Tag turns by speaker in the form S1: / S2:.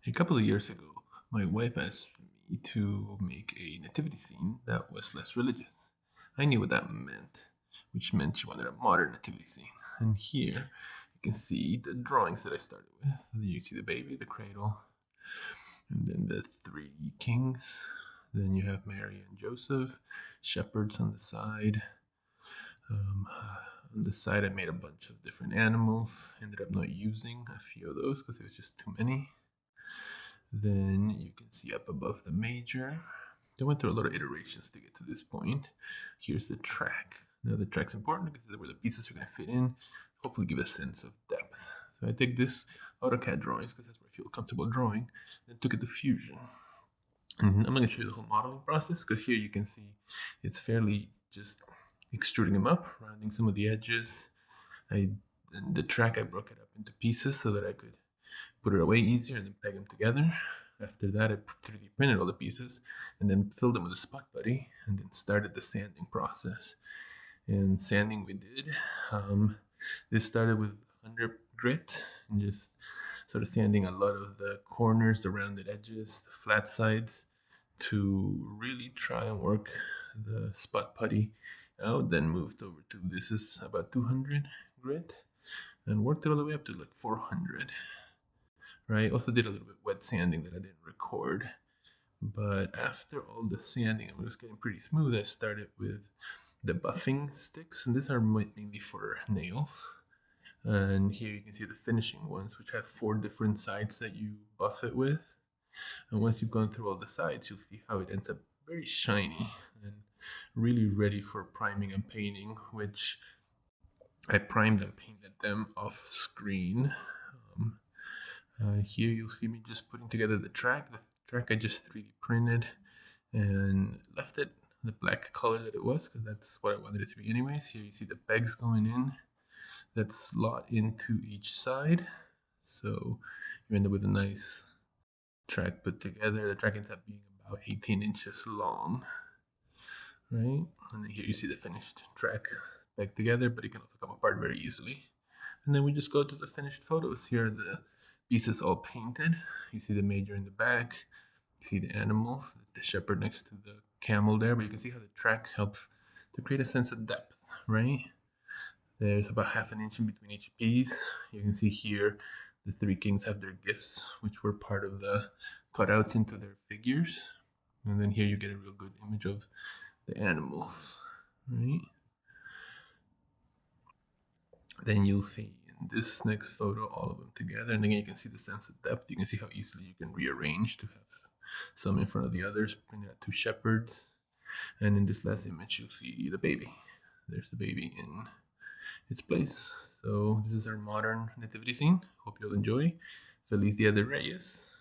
S1: A couple of years ago, my wife asked me to make a nativity scene that was less religious. I knew what that meant, which meant she wanted a modern nativity scene. And here you can see the drawings that I started with. You see the baby, the cradle, and then the three kings. Then you have Mary and Joseph, shepherds on the side. On the side, I made a bunch of different animals. Ended up not using a few of those because it was just too many. Then you can see up above the major. They went through a lot of iterations to get to this point. Here's the track. Now the track's important because this is where the pieces are going to fit in, hopefully give a sense of depth. So I take this AutoCAD drawings because that's where I feel comfortable drawing, then took it to Fusion. And I'm going to show you the whole modeling process because here you can see it's fairly just extruding them up, rounding some of the edges. The track I broke it up into pieces so that I could put it away easier and then peg them together. After that, I 3D printed all the pieces and then filled them with a spot putty and then started the sanding process. And sanding we did. This started with under grit and just sort of sanding a lot of the corners, the rounded edges, the flat sides to really try and work the spot putty out. Then moved over to this is about 200 grit and worked it all the way up to like 400. Right. Also did a little bit wet sanding that I didn't record. But after all the sanding, it was getting pretty smooth. I started with the buffing sticks, and these are mainly for nails. And here you can see the finishing ones, which have 4 different sides that you buff it with. And once you've gone through all the sides, you'll see how it ends up very shiny and really ready for priming and painting, which I primed and painted them off screen. Here you'll see me just putting together the track. The track I just 3D printed and left it the black color that it was because that's what I wanted it to be anyways. Here you see the pegs going in that slot into each side. So you end up with a nice track put together. The track ends up being about 18 inches long, right? And then here you see the finished track back together, but it can also come apart very easily. And then we just go to the finished photos. Here are the pieces all painted. You see the major in the back. You see the animal, the shepherd next to the camel there, but you can see how the track helps to create a sense of depth, right? There's about half an inch in between each piece. You can see here the three kings have their gifts, which were part of the cutouts into their figures. And then here you get a real good image of the animals, right? Then you'll see in this next photo all of them together, and again you can see the sense of depth. You can see how easily you can rearrange to have some in front of the others, printed out two shepherds. And in this last image you'll see the baby. There's the baby in its place. So this is our modern nativity scene. Hope you'll enjoy. Feliz Dia de Reyes.